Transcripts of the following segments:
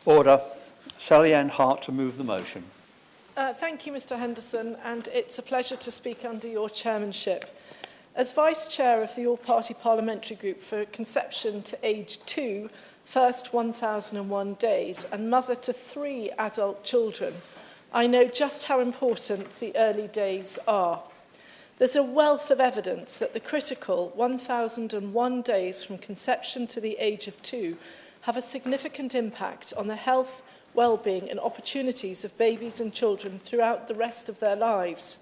Order. Sally Ann Hart to move the motion. Thank you, Mr Henderson, and it's a pleasure to speak under your chairmanship. As Vice Chair of the All-Party Parliamentary Group for Conception to Age 2, first 1,001 days, and mother to 3 adult children, I know just how important the early days are. There's a wealth of evidence that the critical 1,001 days from conception to the age of 2 have a significant impact on the health, well-being and opportunities of babies and children throughout the rest of their lives.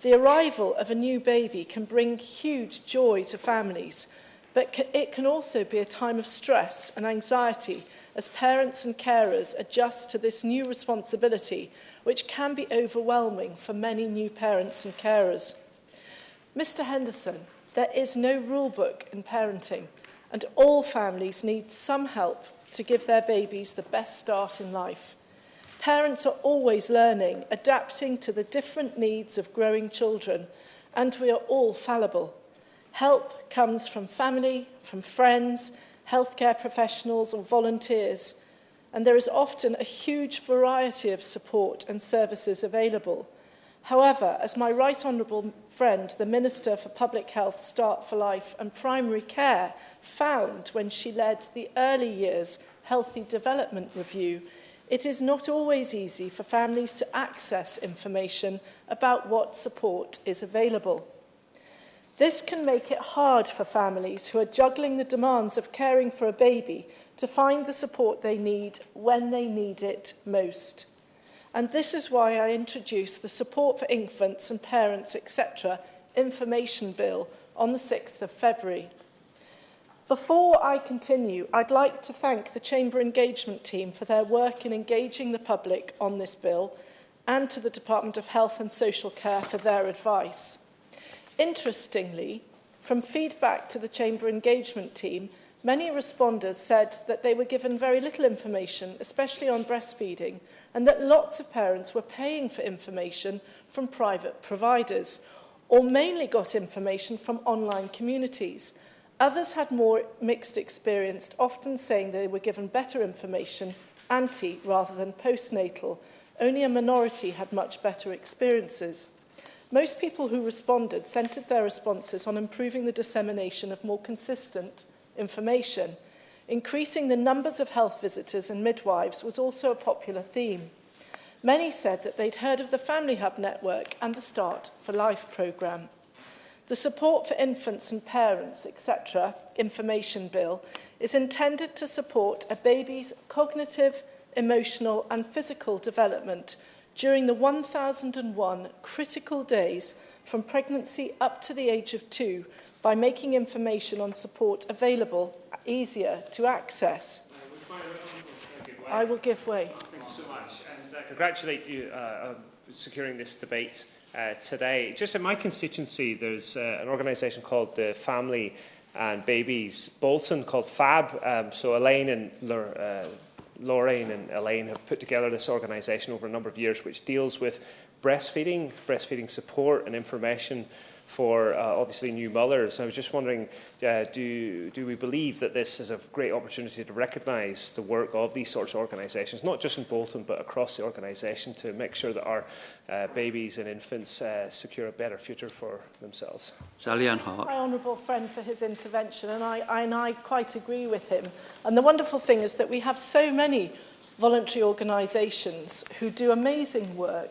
The arrival of a new baby can bring huge joy to families, but it can also be a time of stress and anxiety as parents and carers adjust to this new responsibility, which can be overwhelming for many new parents and carers. Mr Henderson, there is no rule book in parenting, and all families need some help to give their babies the best start in life. Parents are always learning, adapting to the different needs of growing children, and we are all fallible. Help comes from family, from friends, healthcare professionals or volunteers, and there is often a huge variety of support and services available. However, as my right honourable friend, the Minister for Public Health, Start for Life and Primary Care, found when she led the Early Years Healthy Development Review, it is not always easy for families to access information about what support is available. This can make it hard for families who are juggling the demands of caring for a baby to find the support they need when they need it most. And this is why I introduced the Support for Infants and Parents, etc. information bill on the 6th of February. Before I continue, I'd like to thank the Chamber Engagement team for their work in engaging the public on this bill and to the Department of Health and Social Care for their advice. Interestingly, from feedback to the Chamber Engagement team, many responders said that they were given very little information, especially on breastfeeding, and that lots of parents were paying for information from private providers, or mainly got information from online communities. Others had more mixed experience, often saying they were given better information, ante rather than postnatal. Only a minority had much better experiences. Most people who responded centred their responses on improving the dissemination of more consistent information. Increasing the numbers of health visitors and midwives was also a popular theme. Many said that they'd heard of the Family Hub network and the Start for Life programme. The Support for Infants and Parents, etc. information bill is intended to support a baby's cognitive, emotional and physical development during the 1,001 critical days from pregnancy up to the age of 2 by making information on support available easier to access. I will give way. Thank you so much, and congratulate you on securing this debate today. Just in my constituency, there's an organisation called the Family and Babies Bolton called FAB. So Elaine and Lorraine and Elaine have put together this organisation over a number of years which deals with breastfeeding support and information for obviously new mothers. I was just wondering, do we believe that this is a great opportunity to recognise the work of these sorts of organisations, not just in Bolton but across the organisation, to make sure that our babies and infants secure a better future for themselves? Sally Ann Hart. My honourable friend for his intervention, and I quite agree with him. And the wonderful thing is that we have so many voluntary organisations who do amazing work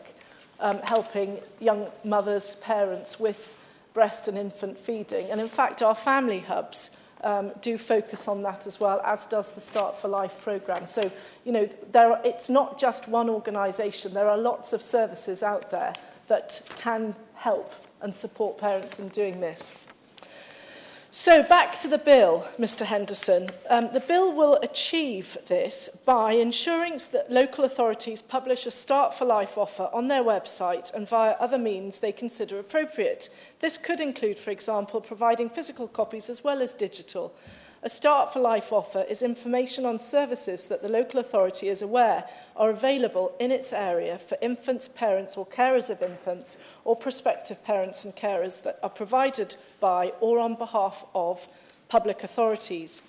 helping young mothers, parents with breast and infant feeding. And in fact, our family hubs do focus on that as well, as does the Start for Life programme. So, you know, it's not just one organisation. There are lots of services out there that can help and support parents in doing this. So back to the bill, Mr Henderson. The bill will achieve this by ensuring that local authorities publish a Start for Life offer on their website and via other means they consider appropriate. This could include, for example, providing physical copies as well as digital. A Start for Life offer is information on services that the local authority is aware are available in its area for infants, parents or carers of infants or prospective parents and carers that are provided by or on behalf of public authorities.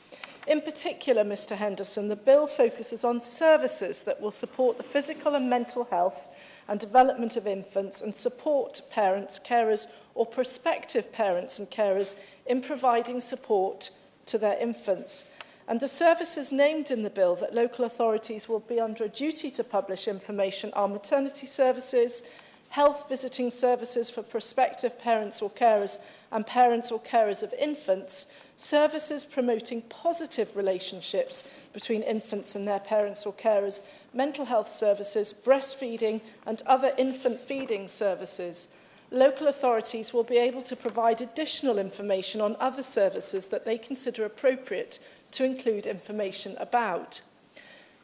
In particular, Mr Henderson, the bill focuses on services that will support the physical and mental health and development of infants and support parents, carers or prospective parents and carers in providing support to their infants. And the services named in the bill that local authorities will be under a duty to publish information are maternity services, health visiting services for prospective parents or carers and parents or carers of infants, services promoting positive relationships between infants and their parents or carers, mental health services, breastfeeding and other infant feeding services. Local authorities will be able to provide additional information on other services that they consider appropriate to include information about.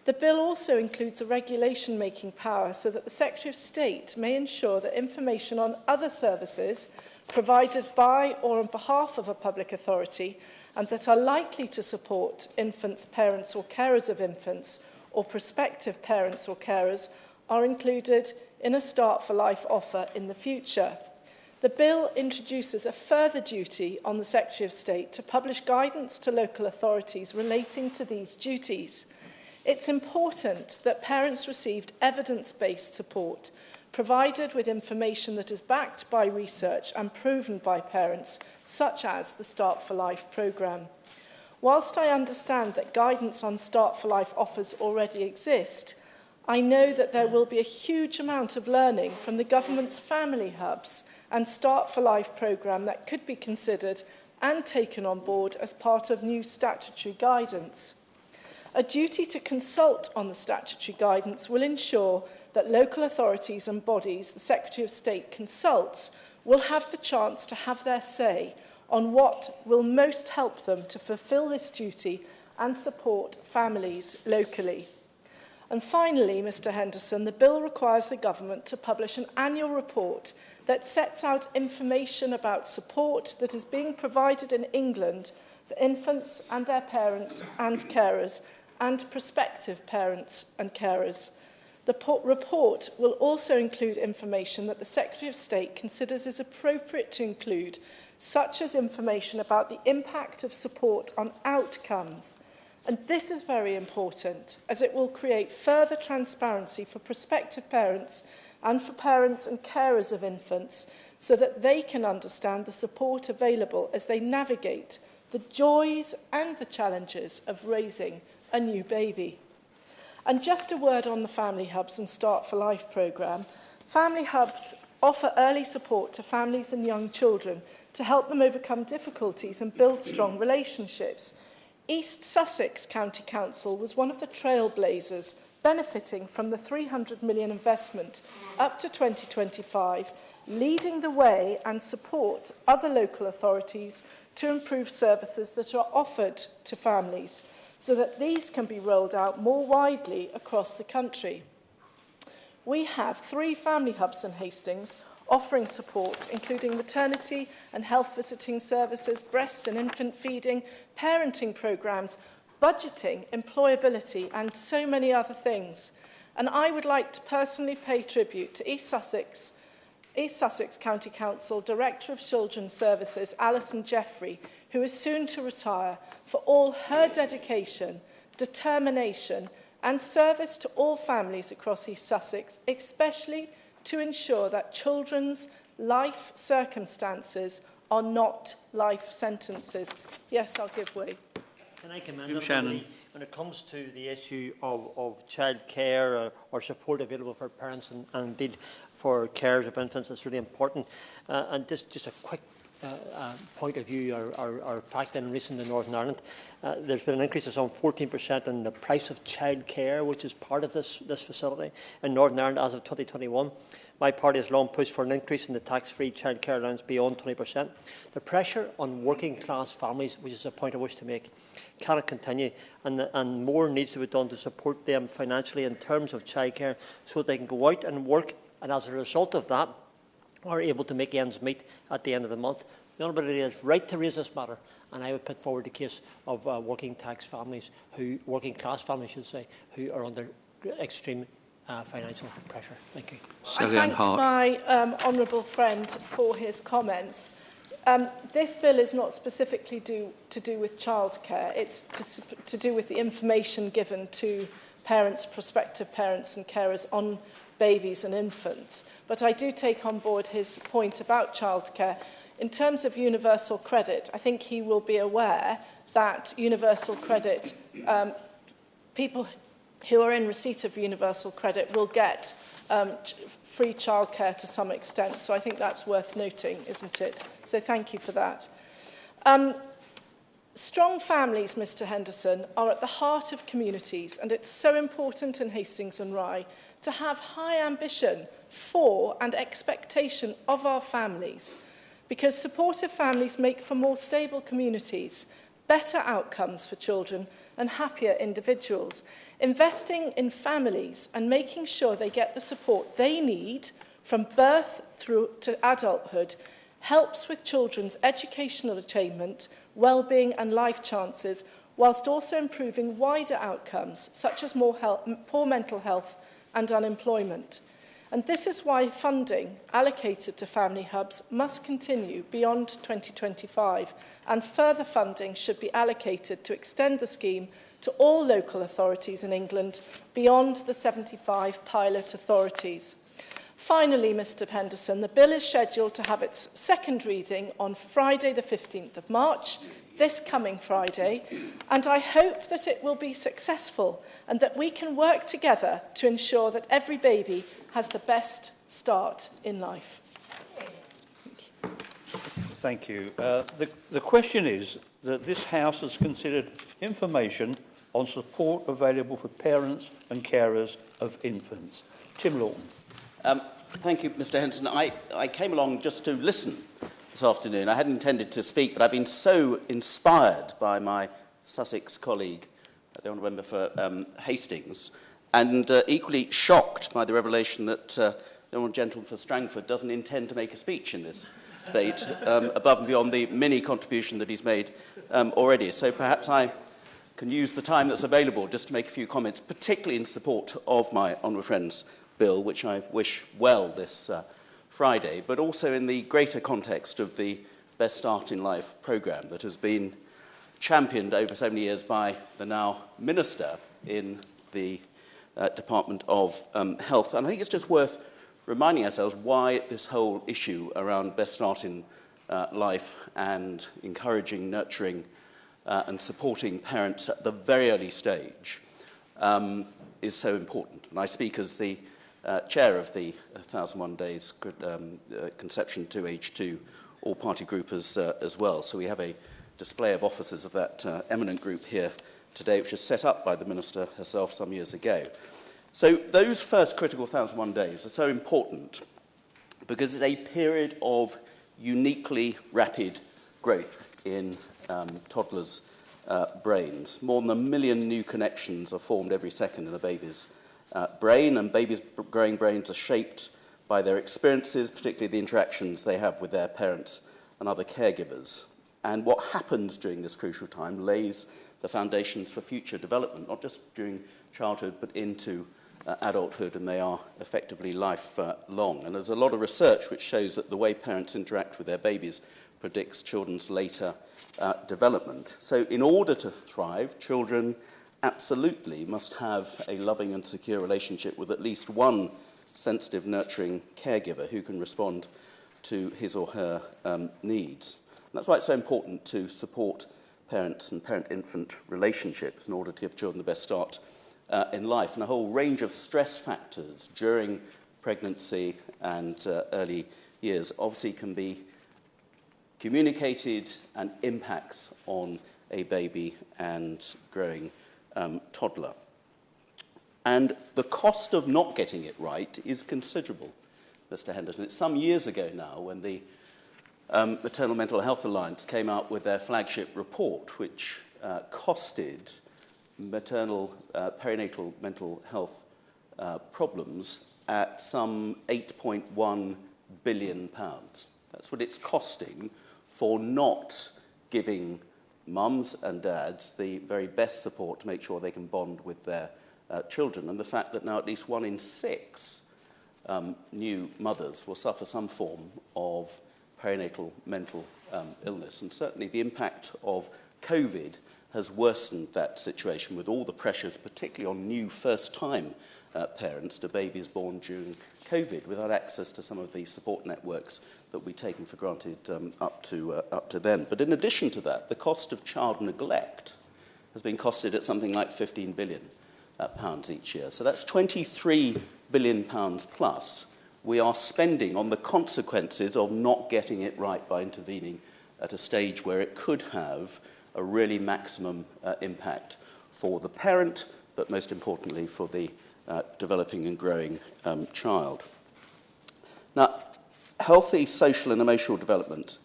The bill also includes a regulation-making power so that the Secretary of State may ensure that information on other services provided by or on behalf of a public authority and that are likely to support infants, parents or carers of infants or prospective parents or carers are included in a Start for Life offer in the future. The bill introduces a further duty on the Secretary of State to publish guidance to local authorities relating to these duties. It's important that parents received evidence-based support, provided with information that is backed by research and proven by parents, such as the Start for Life programme. Whilst I understand that guidance on Start for Life offers already exist, I know that there will be a huge amount of learning from the government's family hubs and Start for Life programme that could be considered and taken on board as part of new statutory guidance. A duty to consult on the statutory guidance will ensure that local authorities and bodies the Secretary of State consults will have the chance to have their say on what will most help them to fulfil this duty and support families locally. And finally, Mr Henderson, the bill requires the government to publish an annual report that sets out information about support that is being provided in England for infants and their parents and carers and prospective parents and carers. The report will also include information that the Secretary of State considers is appropriate to include, such as information about the impact of support on outcomes. And this is very important, as it will create further transparency for prospective parents and for parents and carers of infants, so that they can understand the support available as they navigate the joys and the challenges of raising a new baby. And just a word on the Family Hubs and Start for Life programme. Family Hubs offer early support to families and young children to help them overcome difficulties and build strong relationships. East Sussex County Council was one of the trailblazers benefiting from the £300 million investment up to 2025, leading the way and support other local authorities to improve services that are offered to families, so that these can be rolled out more widely across the country. We have 3 family hubs in Hastings offering support, including maternity and health visiting services, breast and infant feeding, parenting programmes, budgeting, employability and so many other things. And I would like to personally pay tribute to East Sussex County Council Director of Children's Services, Alison Jeffrey, who is soon to retire, for all her dedication, determination and service to all families across East Sussex, especially to ensure that children's life circumstances are not life sentences. Yes, I'll give way. Can I commend them when it comes to the issue of childcare or support available for parents and indeed for carers of infants? It's really important. And just a quick point of view or fact in recent in Northern Ireland, there's been an increase of some 14% in the price of childcare, which is part of this facility in Northern Ireland as of 2021. My party has long pushed for an increase in the tax-free childcare allowance beyond 20%. The pressure on working-class families, which is a point I wish to make, cannot continue, and more needs to be done to support them financially in terms of childcare so they can go out and work, and as a result of that, are able to make ends meet at the end of the month. The Honourable Lady is right to raise this matter, and I would put forward the case of working class families, who are under extreme financial pressure. Thank you. I thank my honourable friend for his comments. This bill is not specifically to do with childcare. It's to do with the information given to parents, prospective parents and carers on babies and infants. But I do take on board his point about childcare. In terms of universal credit, I think he will be aware that universal credit, people who are in receipt of universal credit will get free childcare to some extent. So I think that's worth noting, isn't it? So thank you for that. Strong families, Mr Henderson, are at the heart of communities, and it's so important in Hastings and Rye to have high ambition for and expectation of our families, because supportive families make for more stable communities, better outcomes for children and happier individuals. Investing in families and making sure they get the support they need from birth through to adulthood helps with children's educational attainment, well-being and life chances, whilst also improving wider outcomes such as poor mental health and unemployment. And this is why funding allocated to family hubs must continue beyond 2025, and further funding should be allocated to extend the scheme to all local authorities in England beyond the 75 pilot authorities. Finally, Mr Henderson, the bill is scheduled to have its second reading on Friday the 15th of March, this coming Friday, and I hope that it will be successful and that we can work together to ensure that every baby has the best start in life. Thank you. The question is that this House has considered information on support available for parents and carers of infants. Tim Lawton. Thank you, Mr Henderson. I came along just to listen this afternoon. I hadn't intended to speak, but I've been so inspired by my Sussex colleague, the Honourable Member for Hastings, and equally shocked by the revelation that the Honourable Gentleman for Strangford doesn't intend to make a speech in this debate, above and beyond the mini contribution that he's made already. So perhaps I can use the time that's available just to make a few comments, particularly in support of my honourable friend's bill, which I wish well this Friday, but also in the greater context of the Best Start in Life programme that has been championed over so many years by the now Minister in the Department of Health. And I think it's just worth reminding ourselves why this whole issue around Best Start in Life and encouraging, nurturing and supporting parents at the very early stage is so important. And I speak as the chair of the 1001 Days Conception to Age 2 all-party group as well. So we have a display of officers of that eminent group here today, which was set up by the Minister herself some years ago. So those first critical 1001 days are so important because it's a period of uniquely rapid growth in toddlers' brains. More than 1 million new connections are formed every second in a baby's brain, and babies' growing brains are shaped by their experiences, particularly the interactions they have with their parents and other caregivers. And what happens during this crucial time lays the foundations for future development, not just during childhood, but into adulthood, and they are effectively lifelong. And there's a lot of research which shows that the way parents interact with their babies predicts children's later development. So in order to thrive, children absolutely must have a loving and secure relationship with at least one sensitive, nurturing caregiver who can respond to his or her needs. And that's why it's so important to support parents and parent-infant relationships in order to give children the best start in life. And a whole range of stress factors during pregnancy and early years obviously can be communicated and impacts on a baby and growing toddler. And the cost of not getting it right is considerable, Mr Henderson. It's some years ago now when the Maternal Mental Health Alliance came out with their flagship report, which costed maternal perinatal mental health problems at some £8.1 billion. That's what it's costing for not giving mums and dads the very best support to make sure they can bond with their children. And the fact that now at least 1 in 6 new mothers will suffer some form of perinatal mental illness. And certainly the impact of COVID has worsened that situation with all the pressures, particularly on new first-time parents to babies born during COVID without access to some of the support networks that we'd taken for granted up to then. But in addition to that, the cost of child neglect has been costed at something like £15 billion each year. So that's £23 billion plus we are spending on the consequences of not getting it right by intervening at a stage where it could have a really maximum impact for the parent, but most importantly for the developing and growing child. Now, healthy social and emotional development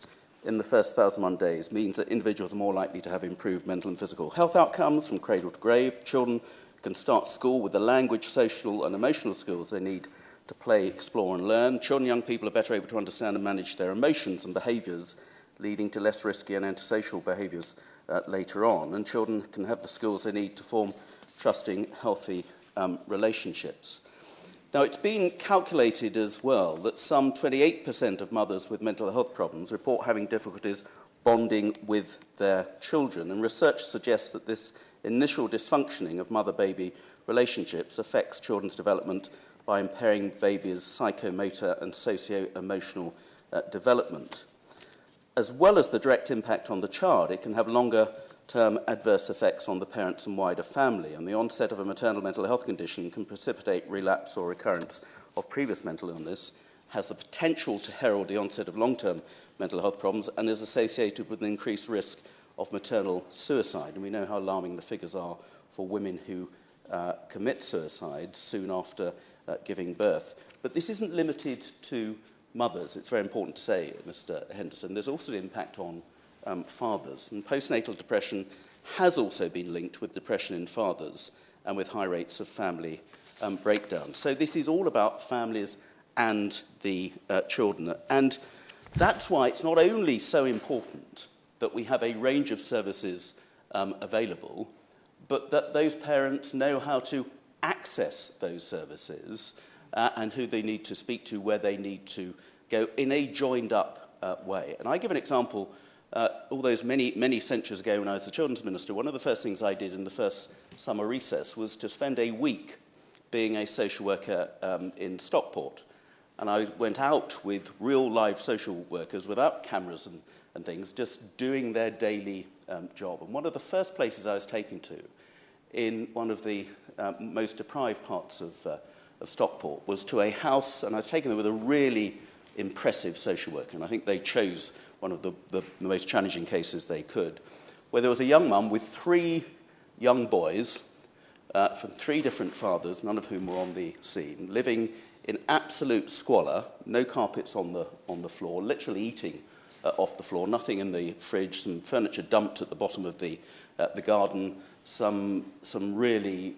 in the first 1,001 days means that individuals are more likely to have improved mental and physical health outcomes from cradle to grave. Children can start school with the language, social and emotional skills they need to play, explore and learn. Children and young people are better able to understand and manage their emotions and behaviours, leading to less risky and antisocial behaviours later on. And children can have the skills they need to form trusting, healthy relationships. Now, it's been calculated as well that some 28% of mothers with mental health problems report having difficulties bonding with their children, and research suggests that this initial dysfunctioning of mother-baby relationships affects children's development by impairing babies' psychomotor and socio-emotional development. As well as the direct impact on the child, it can have longer-term adverse effects on the parents and wider family, and the onset of a maternal mental health condition can precipitate relapse or recurrence of previous mental illness, has the potential to herald the onset of long-term mental health problems, and is associated with an increased risk of maternal suicide. And we know how alarming the figures are for women who commit suicide soon after giving birth. But this isn't limited to mothers. It's very important to say, Mr. Henderson, there's also the impact on fathers. And postnatal depression has also been linked with depression in fathers and with high rates of family breakdown. So this is all about families and the children. And that's why it's not only so important that we have a range of services available, but that those parents know how to access those services and who they need to speak to, where they need to go in a joined-up way. And I give an example. All those many centuries ago when I was the Children's Minister, one of the first things I did in the first summer recess was to spend a week being a social worker in Stockport. And I went out with real live social workers without cameras and things, just doing their daily job. And one of the first places I was taken to in one of the most deprived parts of Stockport was to a house, and I was taken there with a really impressive social worker, and I think they chose one of the most challenging cases they could, where there was a young mum with 3 young boys from 3 different fathers, none of whom were on the scene, living in absolute squalor, no carpets on the floor, literally eating off the floor, nothing in the fridge, some furniture dumped at the bottom of the garden, some really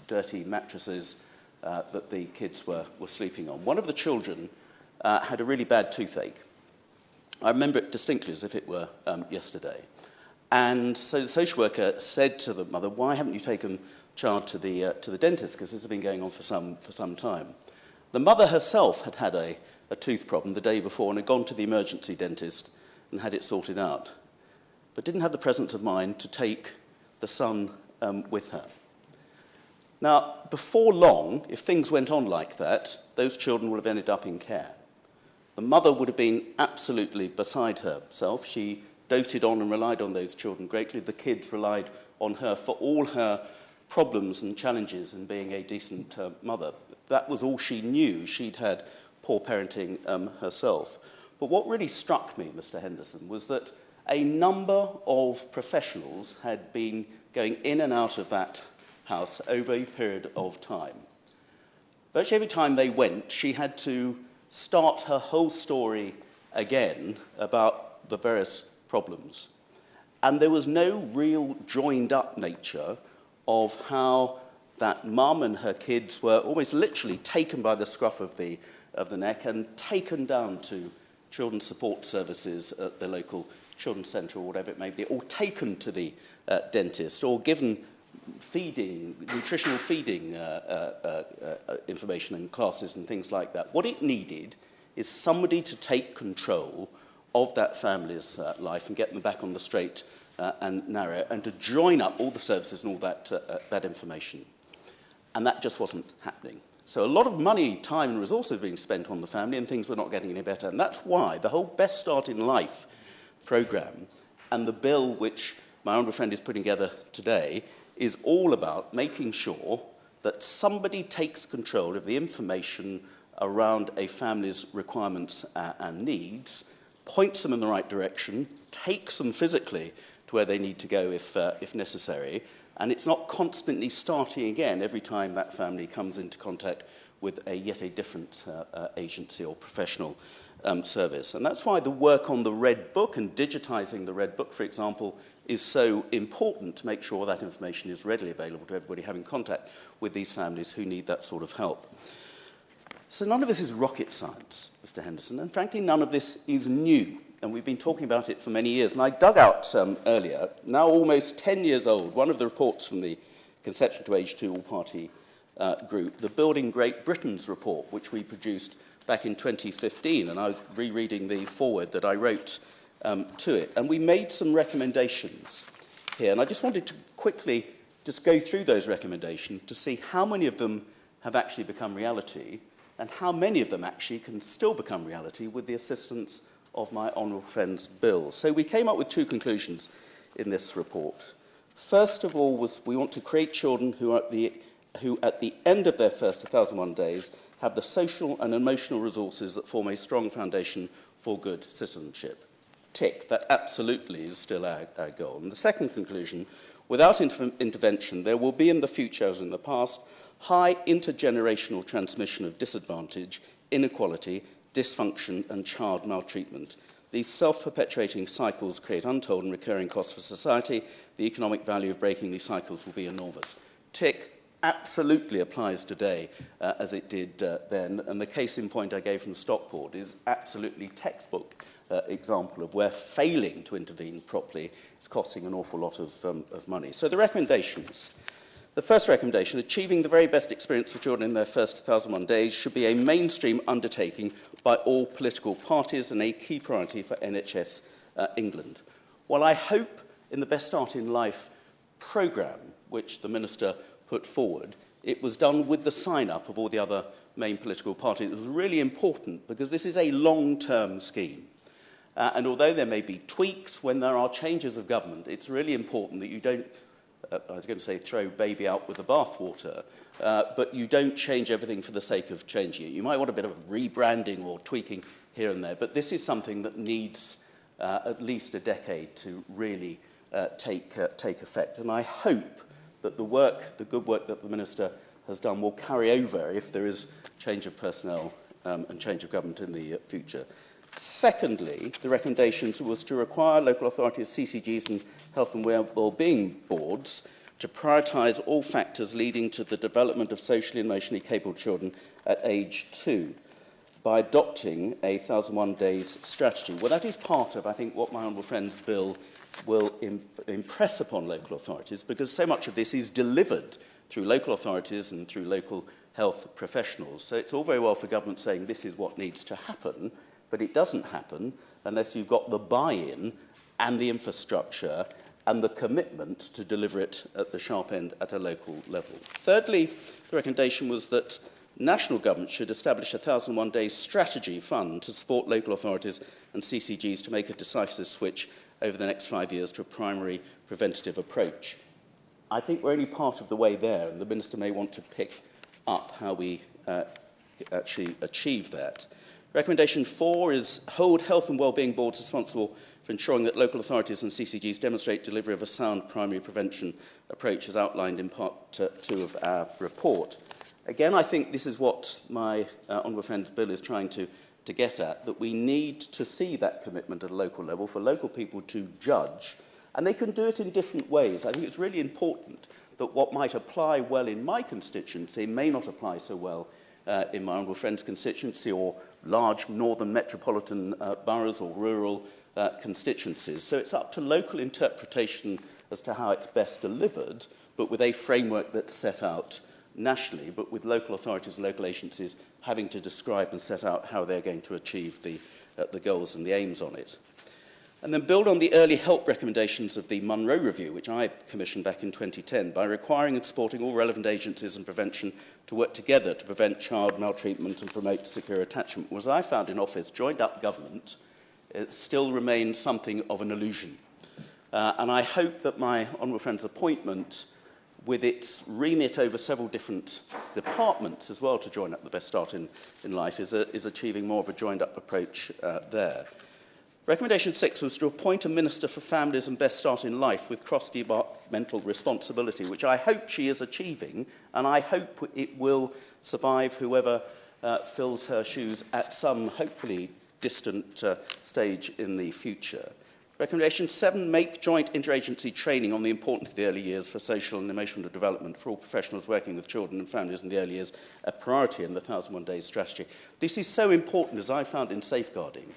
dirty mattresses that the kids were sleeping on. One of the children had a really bad toothache. I remember it distinctly as if it were yesterday. And so the social worker said to the mother, "Why haven't you taken child to the dentist? Because this has been going on for some time." The mother herself had had a tooth problem the day before and had gone to the emergency dentist and had it sorted out, but didn't have the presence of mind to take the son with her. Now, before long, if things went on like that, those children would have ended up in care. The mother would have been absolutely beside herself. She doted on and relied on those children greatly. The kids relied on her for all her problems and challenges in being a decent mother. That was all she knew. She'd had poor parenting herself. But what really struck me, Mr. Henderson, was that a number of professionals had been going in and out of that house over a period of time. Virtually every time they went, she had to start her whole story again about the various problems. And there was no real joined-up nature of how that mum and her kids were almost literally taken by the scruff of the neck and taken down to children's support services at the local children's centre or whatever it may be, or taken to the dentist, or given nutritional feeding information and classes and things like that. What it needed is somebody to take control of that family's life and get them back on the straight and narrow, and to join up all the services and all that information. And that just wasn't happening. So a lot of money, time and resources being spent on the family, and things were not getting any better. And that's why the whole Best Start in Life programme and the bill which my honourable friend is putting together today is all about making sure that somebody takes control of the information around a family's requirements and needs, points them in the right direction, takes them physically to where they need to go if necessary, and it's not constantly starting again every time that family comes into contact with yet a different agency or professional service. And that's why the work on the Red Book and digitising the Red Book, for example, is so important to make sure that information is readily available to everybody having contact with these families who need that sort of help. So none of this is rocket science, Mr. Henderson, and frankly none of this is new. And we've been talking about it for many years. And I dug out earlier, now almost 10 years old, one of the reports from the Conception to Age 2 All-Party Group, the Building Great Britain's report, which we produced back in 2015. And I was rereading the foreword that I wrote to it. And we made some recommendations here. And I just wanted to quickly just go through those recommendations to see how many of them have actually become reality and how many of them actually can still become reality with the assistance of my honourable friend's bill. So we came up with two conclusions in this report. First of all was we want to create children who at the end of their first 1,001 days have the social and emotional resources that form a strong foundation for good citizenship. Tick, that absolutely is still our goal. And the second conclusion, without intervention, there will be in the future, as in the past, high intergenerational transmission of disadvantage, inequality, dysfunction and child maltreatment. These self-perpetuating cycles create untold and recurring costs for society. The economic value of breaking these cycles will be enormous. Tick absolutely applies today as it did then, and the case in point I gave from Stockport is absolutely textbook example of where failing to intervene properly is costing an awful lot of money. So the recommendations. The first recommendation, achieving the very best experience for children in their first 1,001 days, should be a mainstream undertaking by all political parties and a key priority for NHS England. While I hope in the Best Start in Life programme, which the Minister put forward, it was done with the sign-up of all the other main political parties. It was really important because this is a long-term scheme. And although there may be tweaks when there are changes of government, it's really important that you don't I was going to say throw baby out with the bathwater, but you don't change everything for the sake of changing it. You might want a bit of rebranding or tweaking here and there, but this is something that needs at least a decade to really take effect. And I hope that the good work that the Minister has done will carry over if there is change of personnel and change of government in the future. Secondly, the recommendations was to require local authorities, CCGs and health and wellbeing boards to prioritise all factors leading to the development of socially and emotionally capable children at age 2 by adopting a 1,001 days strategy. Well, that is part of, I think, what my honourable friend's bill will impress upon local authorities, because so much of this is delivered through local authorities and through local health professionals. So it's all very well for government saying this is what needs to happen, but it doesn't happen unless you've got the buy-in and the infrastructure and the commitment to deliver it at the sharp end at a local level. Thirdly, the recommendation was that national government should establish a 1,001 days strategy fund to support local authorities and CCGs to make a decisive switch over the next 5 years to a primary preventative approach. I think we're only part of the way there, and the Minister may want to pick up how we actually achieve that. Recommendation 4 is hold health and wellbeing boards responsible for ensuring that local authorities and CCGs demonstrate delivery of a sound primary prevention approach as outlined in part 2 of our report. Again, I think this is what my honourable friend's bill is trying to get at, that we need to see that commitment at a local level for local people to judge, and they can do it in different ways. I think it's really important that what might apply well in my constituency may not apply so well in my honourable friend's constituency or large northern metropolitan boroughs or rural constituencies. So it's up to local interpretation as to how it's best delivered, but with a framework that's set out nationally, but with local authorities and local agencies having to describe and set out how they're going to achieve the the goals and the aims on it. And then build on the early help recommendations of the Munro Review, which I commissioned back in 2010, by requiring and supporting all relevant agencies and prevention to work together to prevent child maltreatment and promote secure attachment. Was I found in office, joined-up government, it still remains something of an illusion. And I hope that my honourable friend's appointment, with its remit over several different departments as well to join up the best start in life, is achieving more of a joined-up approach there. Recommendation 6 was to appoint a Minister for Families and Best Start in Life with cross-departmental responsibility, which I hope she is achieving, and I hope it will survive whoever fills her shoes at some, hopefully, distant stage in the future. Recommendation 7, make joint interagency training on the importance of the early years for social and emotional development for all professionals working with children and families in the early years, a priority in the 1,001 Days strategy. This is so important, as I found in safeguarding.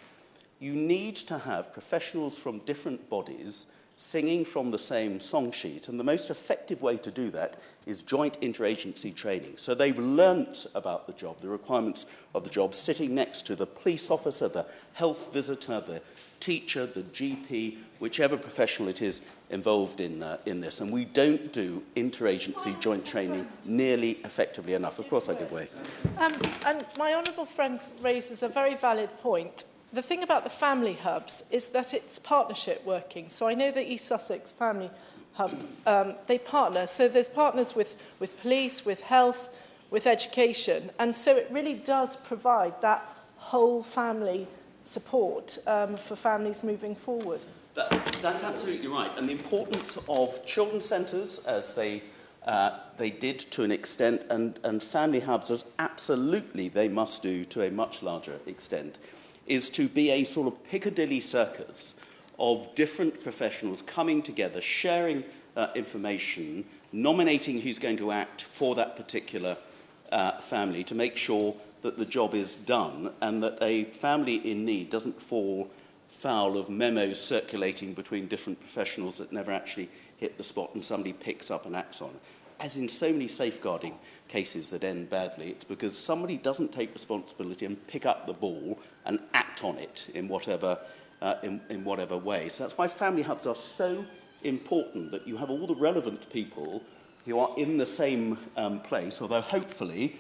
You need to have professionals from different bodies singing from the same song sheet, and the most effective way to do that is joint interagency training. So they've learnt about the job, the requirements of the job, sitting next to the police officer, the health visitor, the teacher, the GP, whichever professional it is involved in this. And we don't do interagency joint training nearly effectively enough. Of course I give way. And my honourable friend raises a very valid point. The thing about the family hubs is that it's partnership working. So I know the East Sussex Family Hub, they partner. So there's partners with police, with health, with education. And so it really does provide that whole family support for families moving forward. That's absolutely right. And the importance of children's centres, as they did to an extent, and family hubs, as absolutely they must do to a much larger extent, is to be a sort of Piccadilly circus of different professionals coming together, sharing information, nominating who's going to act for that particular family to make sure that the job is done and that a family in need doesn't fall foul of memos circulating between different professionals that never actually hit the spot and somebody picks up and acts on. As in so many safeguarding cases that end badly, it's because somebody doesn't take responsibility and pick up the ball and act on it in whatever way. So that's why family hubs are so important, that you have all the relevant people who are in the same place, although hopefully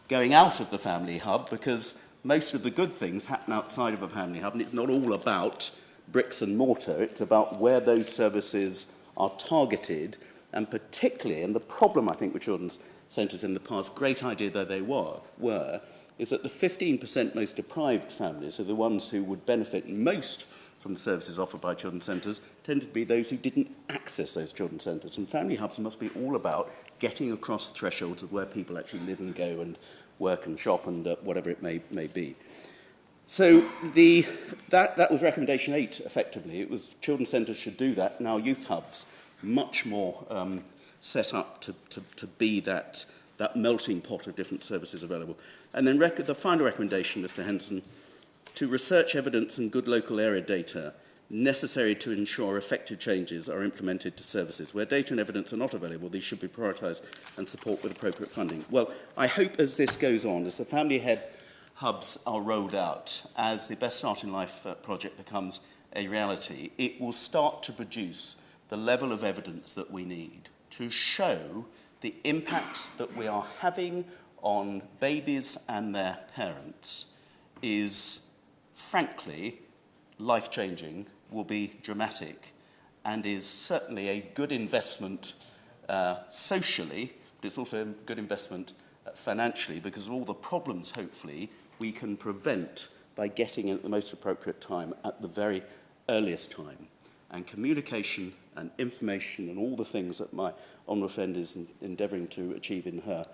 going out of the family hub, because most of the good things happen outside of a family hub, and it's not all about bricks and mortar, it's about where those services are targeted, and particularly, and the problem I think with children's centres in the past, great idea though they were, is that the 15% most deprived families, so the ones who would benefit most from the services offered by children's centres, tended to be those who didn't access those children's centres. And family hubs must be all about getting across the thresholds of where people actually live and go and work and shop and whatever it may be. So that was recommendation 8, effectively. It was children's centres should do that. Now youth hubs, much more set up to be that melting pot of different services available. And then the final recommendation, Mr. Henderson, to research evidence and good local area data necessary to ensure effective changes are implemented to services. Where data and evidence are not available, these should be prioritised and support with appropriate funding. Well, I hope as this goes on, as the family head hubs are rolled out, as the Best Start in Life project becomes a reality, it will start to produce the level of evidence that we need to show the impacts that we are having on babies and their parents is, frankly, life-changing, will be dramatic, and is certainly a good investment socially, but it's also a good investment financially, because of all the problems, hopefully, we can prevent by getting in at the most appropriate time, at the very earliest time. And communication and information and all the things that my honourable friend is endeavouring to achieve in her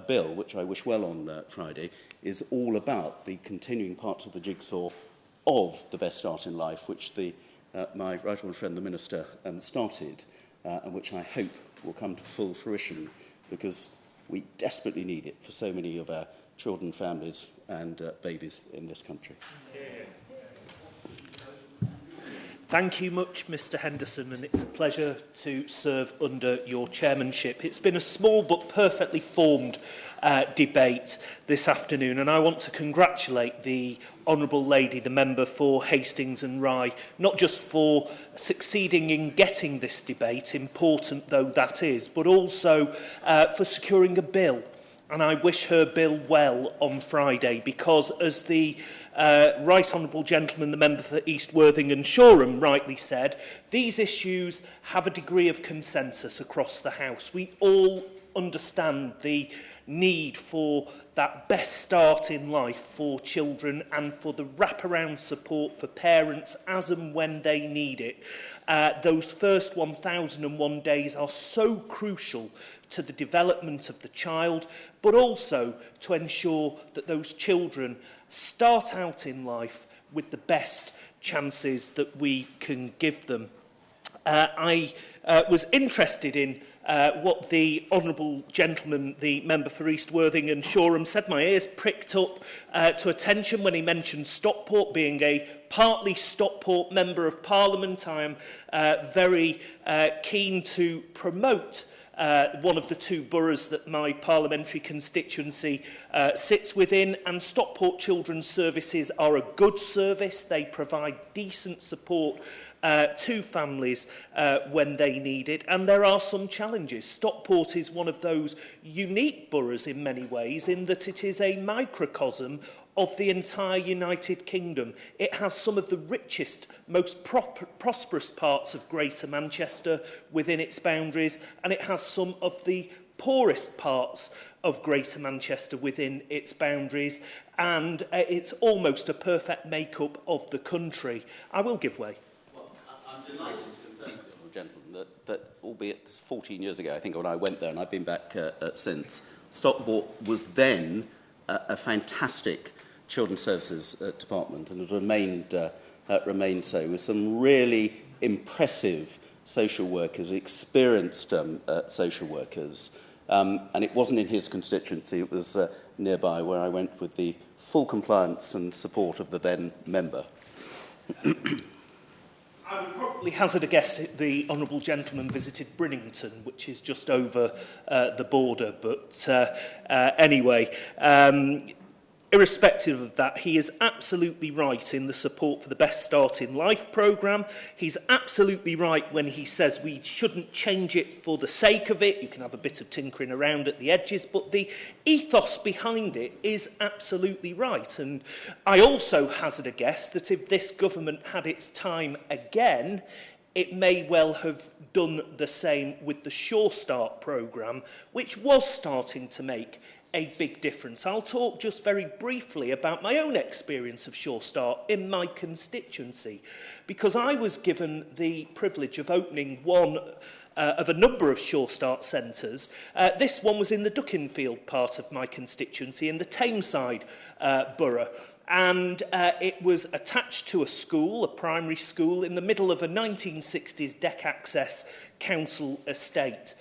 bill, which I wish well on Friday, is all about the continuing parts of the jigsaw of the Best Start in Life, which my right honourable friend, the Minister, started, and which I hope will come to full fruition, because we desperately need it for so many of our children, families and babies in this country. Thank you much, Mr Henderson, and it's a pleasure to serve under your chairmanship. It's been a small but perfectly formed debate this afternoon, and I want to congratulate the Honourable Lady, the member for Hastings and Rye, not just for succeeding in getting this debate, important though that is, but also for securing a bill. And I wish her bill well on Friday, because as the Right Honourable Gentleman, the member for East Worthing and Shoreham, rightly said, these issues have a degree of consensus across the House. We all understand the need for that best start in life for children and for the wraparound support for parents as and when they need it. Those first 1001 days are so crucial to the development of the child, but also to ensure that those children start out in life with the best chances that we can give them. I was interested in what the Honourable Gentleman, the member for East Worthing and Shoreham, said. My ears pricked up to attention when he mentioned Stockport. Being a partly Stockport Member of Parliament, I am very keen to promote one of the two boroughs that my parliamentary constituency sits within, and Stockport Children's Services are a good service. They provide decent support to families when they need it, and there are some challenges. Stockport is one of those unique boroughs in many ways, in that it is a microcosm of the entire United Kingdom. It has some of the richest, most prosperous parts of Greater Manchester within its boundaries, and it has some of the poorest parts of Greater Manchester within its boundaries, and it's almost a perfect make-up of the country. I will give way. Well, I'm delighted to confirm, gentlemen, that albeit 14 years ago, I think, when I went there, and I've been back since, Stockport was then a fantastic children's services department, and has remained so, with some really impressive social workers, experienced social workers. And it wasn't in his constituency, it was nearby, where I went with the full compliance and support of the then member. I would probably hazard a guess that the Honourable Gentleman visited Brinnington, which is just over the border. But anyway, irrespective of that, he is absolutely right in the support for the Best Start in Life programme. He's absolutely right when he says we shouldn't change it for the sake of it. You can have a bit of tinkering around at the edges, but the ethos behind it is absolutely right. And I also hazard a guess that if this government had its time again, it may well have done the same with the Sure Start programme, which was starting to make a big difference. I'll talk just very briefly about my own experience of Sure Start in my constituency, because I was given the privilege of opening one of a number of Sure Start centres. This one was in the Dukinfield part of my constituency, in the Tameside borough. And it was attached to a school, a primary school, in the middle of a 1960s deck access council estate.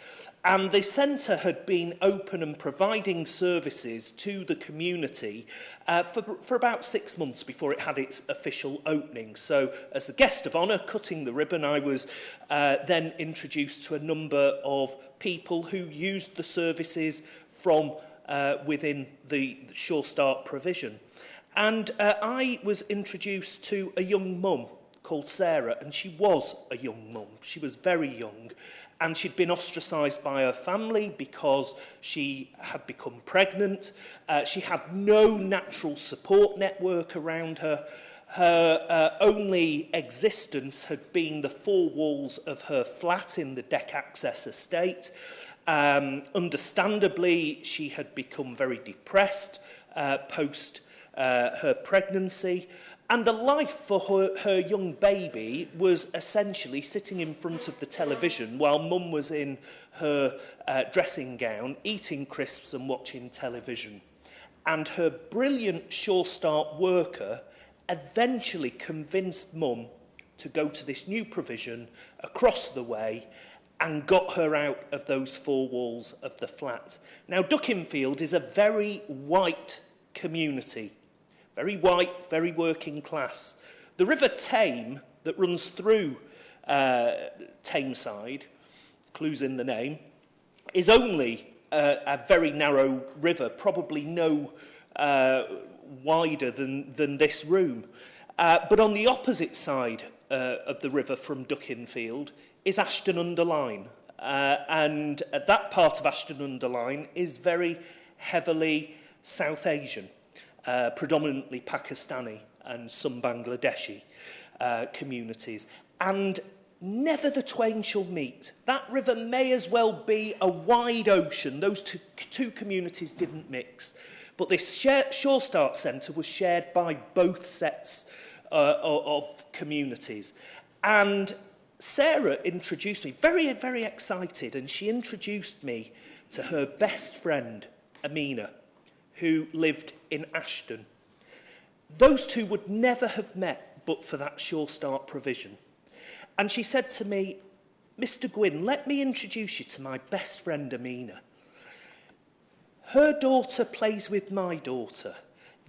And the centre had been open and providing services to the community for about 6 months before it had its official opening. So, as the guest of honour, cutting the ribbon, I was then introduced to a number of people who used the services from within the Sure Start provision. And I was introduced to a young mum called Sarah, and she was a young mum. She was very young, and she'd been ostracised by her family because she had become pregnant. She had no natural support network around her. Her only existence had been the four walls of her flat in the deck access estate. Understandably, she had become very depressed post her pregnancy, and the life for her young baby was essentially sitting in front of the television while mum was in her dressing gown, eating crisps and watching television. And her brilliant Sure Start worker eventually convinced mum to go to this new provision across the way and got her out of those four walls of the flat. Now, Dukinfield is a very white community. Very white, very working class. The River Tame that runs through Tameside, clues in the name, is only a very narrow river, probably no wider than this room. But on the opposite side of the river from Duckinfield is Ashton-under-Lyne. And that part of Ashton-under-Lyne is very heavily South Asian, predominantly Pakistani and some Bangladeshi communities. And never the twain shall meet. That river may as well be a wide ocean. Those two communities didn't mix. But this Shore Start Centre was shared by both sets of communities. And Sarah introduced me, very, very excited, and she introduced me to her best friend, Amina, who lived in Ashton. Those two would never have met but for that Shore Start provision. And she said to me, Mr. Gwynn, let me introduce you to my best friend, Amina. Her daughter plays with my daughter.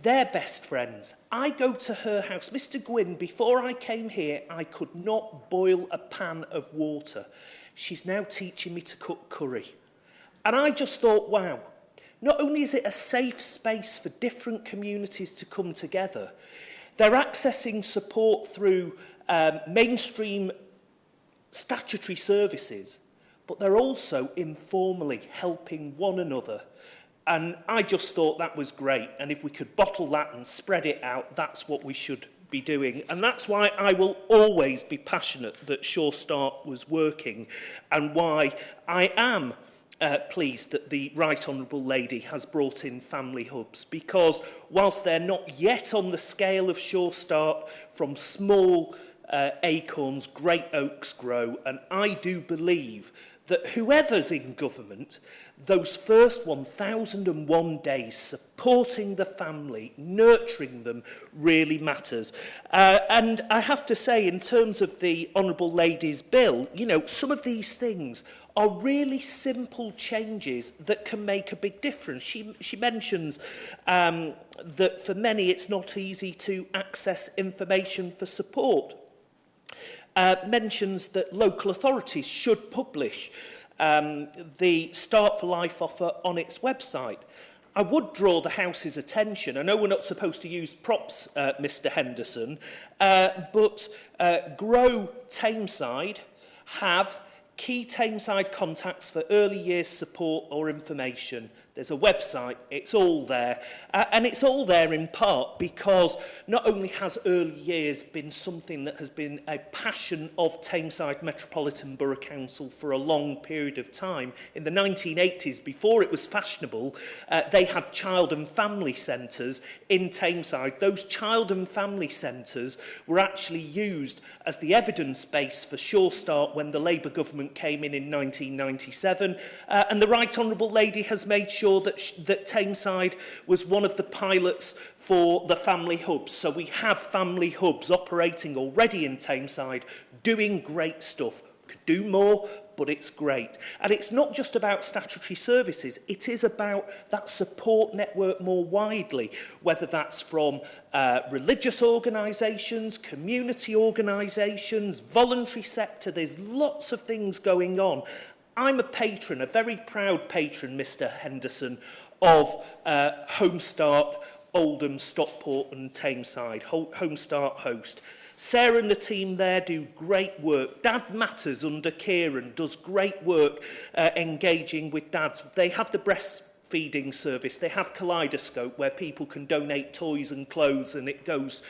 They're best friends. I go to her house. Mr. Gwynn, before I came here, I could not boil a pan of water. She's now teaching me to cook curry. And I just thought, wow, not only is it a safe space for different communities to come together, they're accessing support through mainstream statutory services, but they're also informally helping one another. And I just thought that was great. And if we could bottle that and spread it out, that's what we should be doing. And that's why I will always be passionate that Shore Start was working, and why I am pleased that the Right Honourable Lady has brought in family hubs, because whilst they're not yet on the scale of Shore Start, from small acorns great oaks grow. And I do believe that whoever's in government, those first 1001 days supporting the family, nurturing them, really matters. And I have to say, in terms of the Honourable Lady's bill, you know, some of these things are really simple changes that can make a big difference. She mentions that for many it's not easy to access information for support. Mentions that local authorities should publish the Start for Life offer on its website. I would draw the House's attention. I know we're not supposed to use props, Mr. Henderson, but Grow Tameside have key Tameside contacts for early years support or information. There's a website, it's all there. And it's all there in part because not only has early years been something that has been a passion of Tameside Metropolitan Borough Council for a long period of time. In the 1980s, before it was fashionable, they had child and family centres in Tameside. Those child and family centres were actually used as the evidence base for Shore Start when the Labour government came in 1997. And the Right Honourable Lady has made sure that Tameside was one of the pilots for the family hubs. So we have family hubs operating already in Tameside, doing great stuff. Could do more, but it's great. And it's not just about statutory services, it is about that support network more widely, whether that's from religious organisations, community organisations, voluntary sector. There's lots of things going on. I'm a patron, a very proud patron, Mr. Henderson, of Home Start, Oldham, Stockport and Tameside, Home Start host. Sarah and the team there do great work. Dad Matters under Kieran does great work engaging with dads. They have the breastfeeding service. They have Kaleidoscope where people can donate toys and clothes and it goes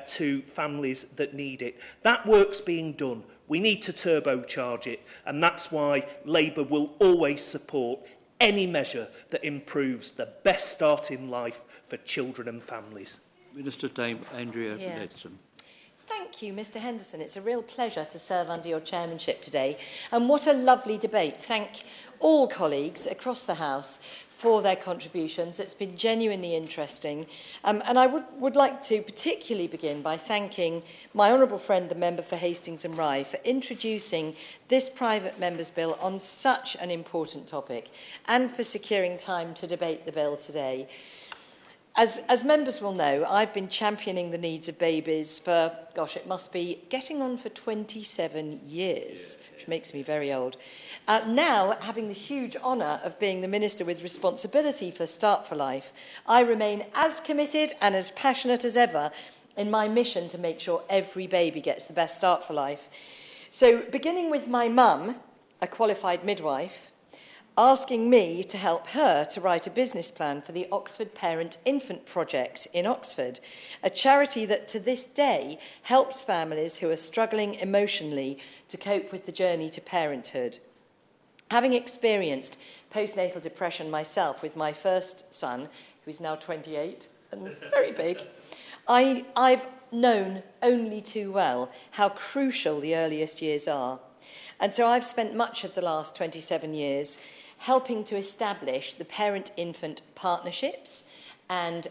to families that need it. That work's being done. We need to turbocharge it, and that's why Labour will always support any measure that improves the best start in life for children and families. Minister Dame Andrea Edson. Thank you, Mr. Henderson. It's a real pleasure to serve under your chairmanship today. And what a lovely debate. Thank all colleagues across the House for their contributions. It's been genuinely interesting. And I would like to particularly begin by thanking my honourable friend, the member for Hastings and Rye, for introducing this private member's bill on such an important topic and for securing time to debate the bill today. As members will know, I've been championing the needs of babies for, gosh, it must be getting on for 27 years, which makes me very old. Now, having the huge honour of being the Minister with responsibility for Start for Life, I remain as committed and as passionate as ever in my mission to make sure every baby gets the best start for life. So, beginning with my mum, a qualified midwife, asking me to help her to write a business plan for the Oxford Parent Infant Project in Oxford, a charity that to this day helps families who are struggling emotionally to cope with the journey to parenthood. Having experienced postnatal depression myself with my first son, who is now 28 and very big, I've known only too well how crucial the earliest years are. And so I've spent much of the last 27 years helping to establish the parent-infant partnerships and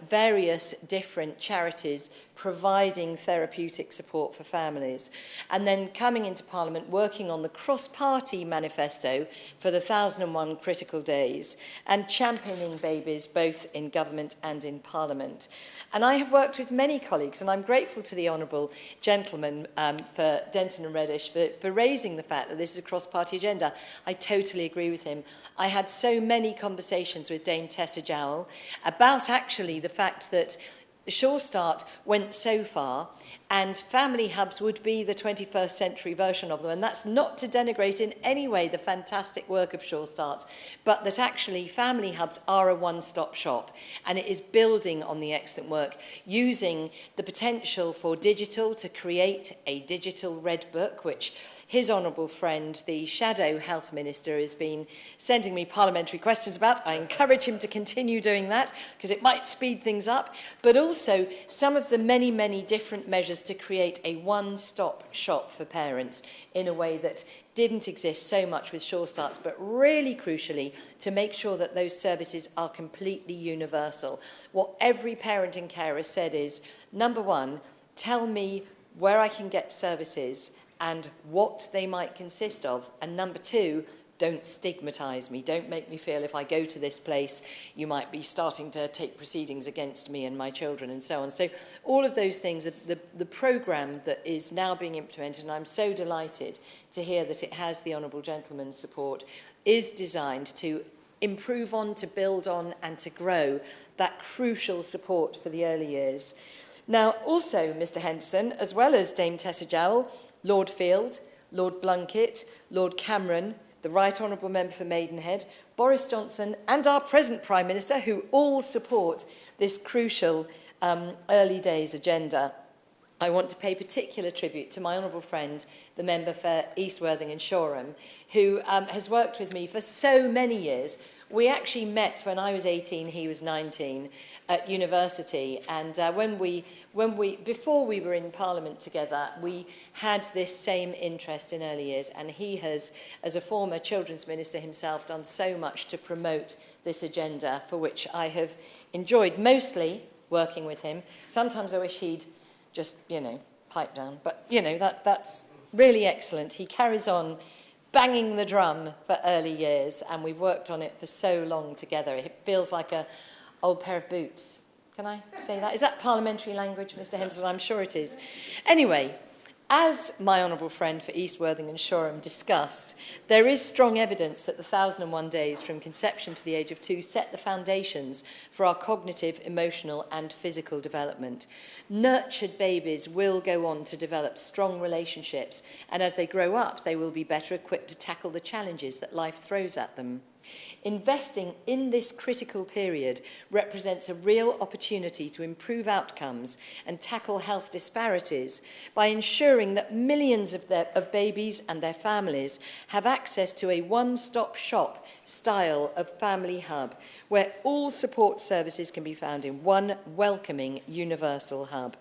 various different charities providing therapeutic support for families. And then coming into Parliament, working on the cross-party manifesto for the 1001 critical days and championing babies both in government and in Parliament. And I have worked with many colleagues, and I'm grateful to the Honourable Gentleman for Denton and Reddish for raising the fact that this is a cross-party agenda. I totally agree with him. I had so many conversations with Dame Tessa Jowell about actually the fact that Sure Start went so far and family hubs would be the 21st century version of them. And that's not to denigrate in any way the fantastic work of Sure Starts, but that actually family hubs are a one-stop shop. And it is building on the excellent work, using the potential for digital to create a digital red book, which his honourable friend, the Shadow Health Minister, has been sending me parliamentary questions about. I encourage him to continue doing that because it might speed things up, but also some of the many, many different measures to create a one-stop shop for parents in a way that didn't exist so much with Sure Starts, but really crucially to make sure that those services are completely universal. What every parent and carer said is, number one, tell me where I can get services and what they might consist of. And number two, don't stigmatise me. Don't make me feel if I go to this place, you might be starting to take proceedings against me and my children and so on. So all of those things, the programme that is now being implemented, and I'm so delighted to hear that it has the Honourable Gentleman's support, is designed to improve on, to build on and to grow that crucial support for the early years. Now, also, Mr Henderson, as well as Dame Tessa Jowell, Lord Field, Lord Blunkett, Lord Cameron, the Right Honourable Member for Maidenhead, Boris Johnson and our present Prime Minister, who all support this crucial early days agenda. I want to pay particular tribute to my honourable friend, the member for East Worthing and Shoreham, who has worked with me for so many years. We actually met when I was 18, he was 19, at university, and before we were in Parliament together, we had this same interest in early years, and he has, as a former Children's Minister himself, done so much to promote this agenda, for which I have enjoyed mostly working with him. Sometimes I wish he'd just, pipe down, but, that's really excellent. He carries on banging the drum for early years, and we've worked on it for so long together. It feels like an old pair of boots. Can I say that? Is that parliamentary language, Mr Henderson? I'm sure it is. Anyway, as my honourable friend for East Worthing and Shoreham discussed, there is strong evidence that the 1001 days from conception to the age of 2 set the foundations for our cognitive, emotional and physical development. Nurtured babies will go on to develop strong relationships, and as they grow up, they will be better equipped to tackle the challenges that life throws at them. Investing in this critical period represents a real opportunity to improve outcomes and tackle health disparities by ensuring that millions of babies and their families have access to a one-stop shop style of family hub where all support services can be found in one welcoming universal hub.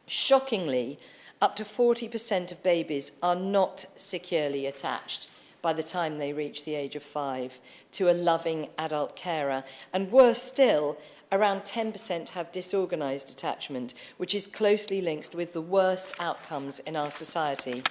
Shockingly, up to 40% of babies are not securely attached by the time they reach the age of 5 to a loving adult carer. And worse still, around 10% have disorganised attachment, which is closely linked with the worst outcomes in our society.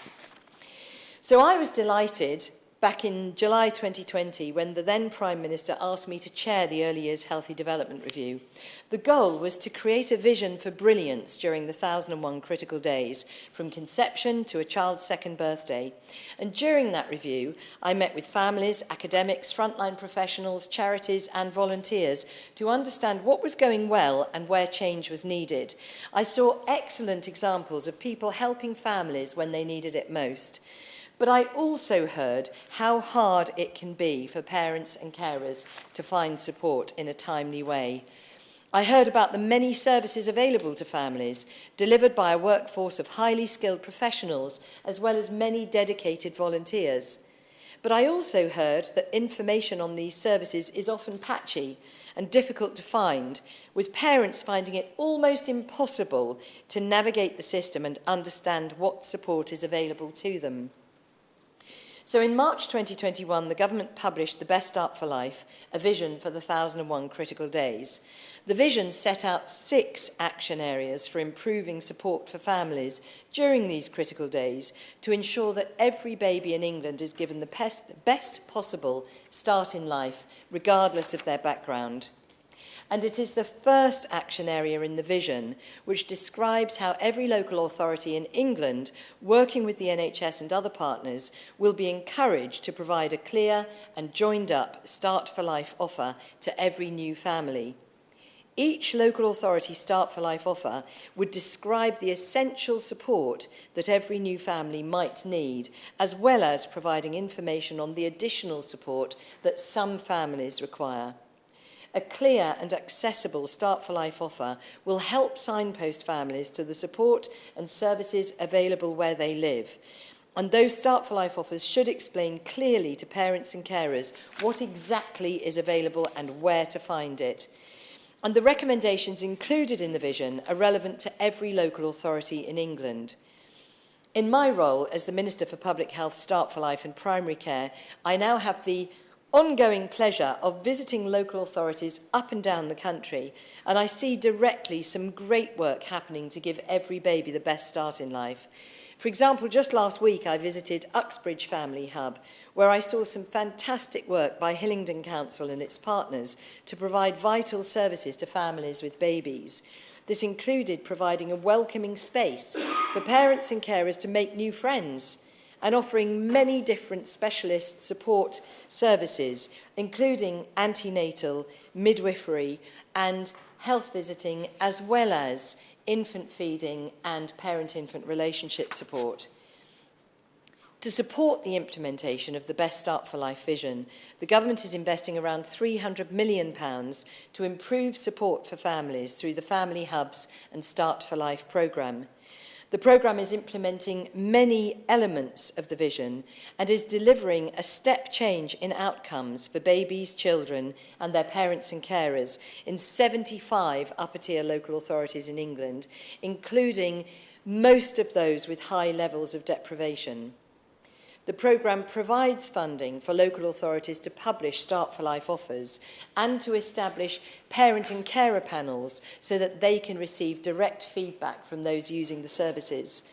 So I was delighted back in July 2020 when the then Prime Minister asked me to chair the Early Years Healthy Development Review. The goal was to create a vision for brilliance during the 1001 critical days, from conception to a child's second birthday. And during that review, I met with families, academics, frontline professionals, charities and volunteers to understand what was going well and where change was needed. I saw excellent examples of people helping families when they needed it most. But I also heard how hard it can be for parents and carers to find support in a timely way. I heard about the many services available to families, delivered by a workforce of highly skilled professionals, as well as many dedicated volunteers. But I also heard that information on these services is often patchy and difficult to find, with parents finding it almost impossible to navigate the system and understand what support is available to them. So in March 2021, the government published The Best Start for Life, a vision for the 1001 critical days. The vision set out 6 action areas for improving support for families during these critical days to ensure that every baby in England is given the best possible start in life, regardless of their background. And it is the first action area in the vision which describes how every local authority in England, working with the NHS and other partners, will be encouraged to provide a clear and joined-up Start for Life offer to every new family. Each local authority Start for Life offer would describe the essential support that every new family might need, as well as providing information on the additional support that some families require. A clear and accessible Start for Life offer will help signpost families to the support and services available where they live. And those Start for Life offers should explain clearly to parents and carers what exactly is available and where to find it. And the recommendations included in the vision are relevant to every local authority in England. In my role as the Minister for Public Health, Start for Life and Primary Care, I now have the ongoing pleasure of visiting local authorities up and down the country, and I see directly some great work happening to give every baby the best start in life. For example, just last week I visited Uxbridge Family Hub, where I saw some fantastic work by Hillingdon Council and its partners to provide vital services to families with babies. This included providing a welcoming space for parents and carers to make new friends, and offering many different specialist support services, including antenatal, midwifery and health visiting, as well as infant feeding and parent-infant relationship support. To support the implementation of the Best Start for Life vision, the government is investing around £300 million to improve support for families through the Family Hubs and Start for Life programme. The programme is implementing many elements of the vision and is delivering a step change in outcomes for babies, children and their parents and carers in 75 upper-tier local authorities in England, including most of those with high levels of deprivation. The programme provides funding for local authorities to publish Start for Life offers and to establish parent and carer panels so that they can receive direct feedback from those using the services.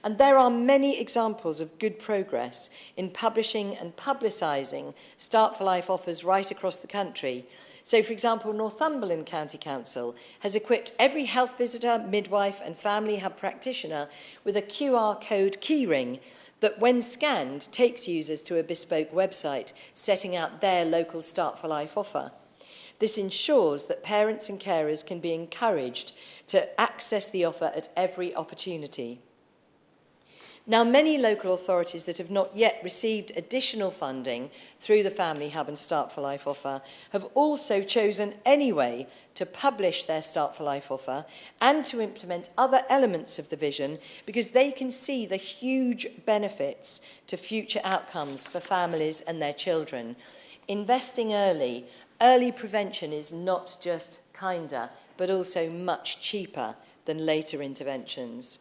And there are many examples of good progress in publishing and publicising Start for Life offers right across the country. So, for example, Northumberland County Council has equipped every health visitor, midwife and family hub practitioner with a QR code keyring that, when scanned, takes users to a bespoke website setting out their local Start for Life offer. This ensures that parents and carers can be encouraged to access the offer at every opportunity. Now, many local authorities that have not yet received additional funding through the Family Hub and Start for Life offer have also chosen anyway to publish their Start for Life offer and to implement other elements of the vision because they can see the huge benefits to future outcomes for families and their children. Investing early prevention is not just kinder, but also much cheaper than later interventions.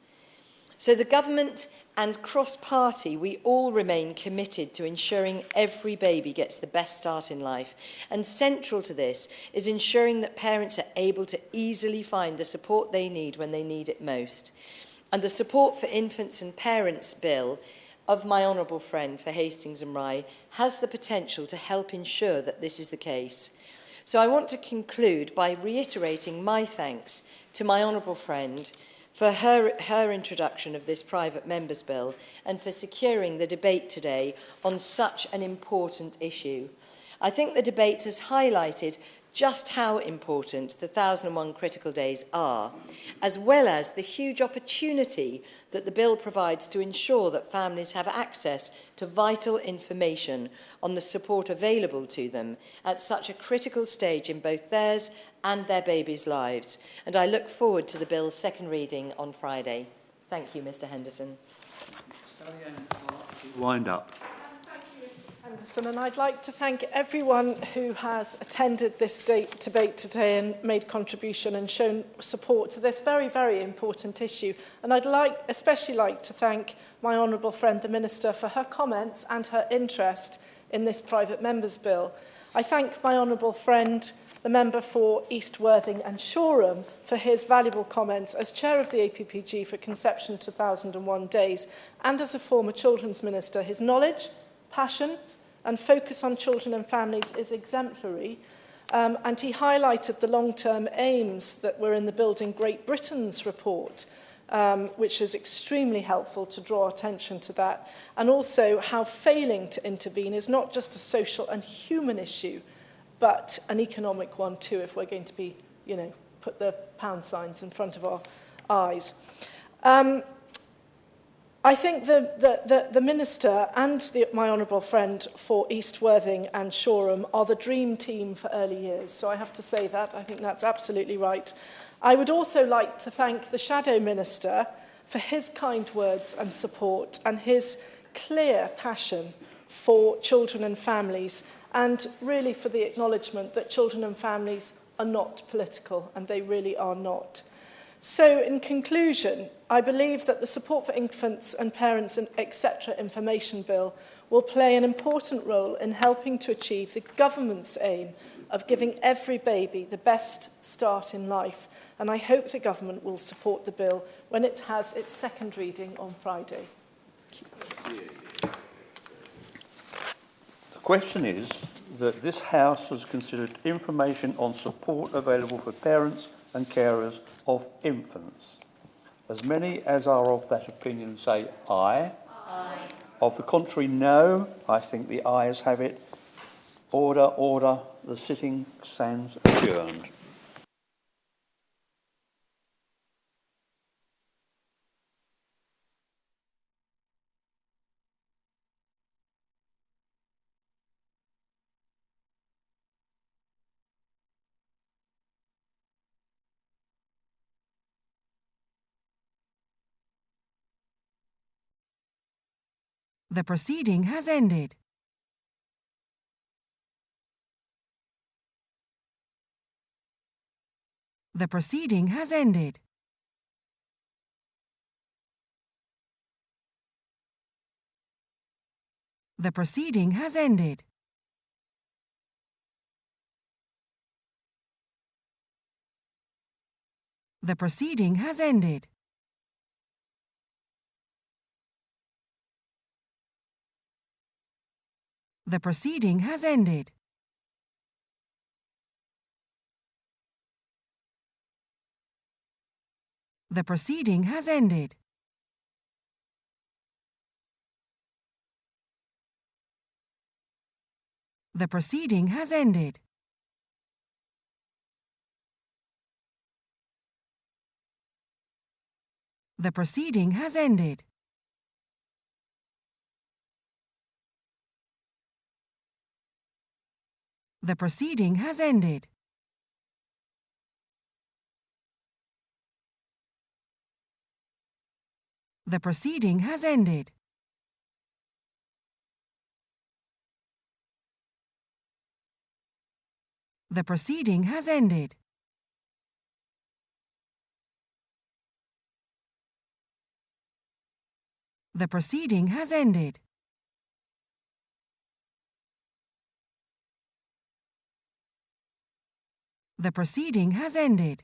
So the government and cross-party, we all remain committed to ensuring every baby gets the best start in life. And central to this is ensuring that parents are able to easily find the support they need when they need it most. And the Support for Infants and Parents Bill of my honourable friend for Hastings and Rye has the potential to help ensure that this is the case. So I want to conclude by reiterating my thanks to my honourable friend for her introduction of this private members' bill and for securing the debate today on such an important issue. I think the debate has highlighted just how important the 1001 critical days are, as well as the huge opportunity that the bill provides to ensure that families have access to vital information on the support available to them at such a critical stage in both theirs and their babies' lives. And I look forward to the bill's second reading on Friday. Thank you, Mr Henderson. Wind up. Henderson, and I'd like to thank everyone who has attended this debate today and made contribution and shown support to this very, very important issue. And I'd especially like to thank my honourable friend, the Minister, for her comments and her interest in this private members' bill. I thank my honourable friend, the member for East Worthing and Shoreham, for his valuable comments as chair of the APPG for Conception to 1001 Days, and as a former children's minister. His knowledge, passion and focus on children and families is exemplary, and he highlighted the long-term aims that were in the Building Great Britain's report, which is extremely helpful to draw attention to that, and also how failing to intervene is not just a social and human issue, but an economic one too, if we're going to be, put the pound signs in front of our eyes. I think the Minister and my honourable friend for East Worthing and Shoreham are the dream team for early years. So I have to say that. I think that's absolutely right. I would also like to thank the Shadow Minister for his kind words and support and his clear passion for children and families, and really for the acknowledgement that children and families are not political, and they really are not. So, in conclusion, I believe that the Support for Infants and Parents and etc. Information Bill will play an important role in helping to achieve the government's aim of giving every baby the best start in life. And I hope the government will support the bill when it has its second reading on Friday. The question is that this House has considered information on support available for parents and carers of infants. As many as are of that opinion say aye. Aye. Of the contrary, no. I think the ayes have it. Order, order. The sitting stands adjourned. The proceeding has ended. The proceeding has ended. The proceeding has ended. The proceeding has ended. The proceeding has ended. The proceeding has ended. The proceeding has ended. The proceeding has ended. The proceeding has ended. The proceeding has ended. The proceeding has ended. The proceeding has ended. The proceeding has ended. The proceeding has ended.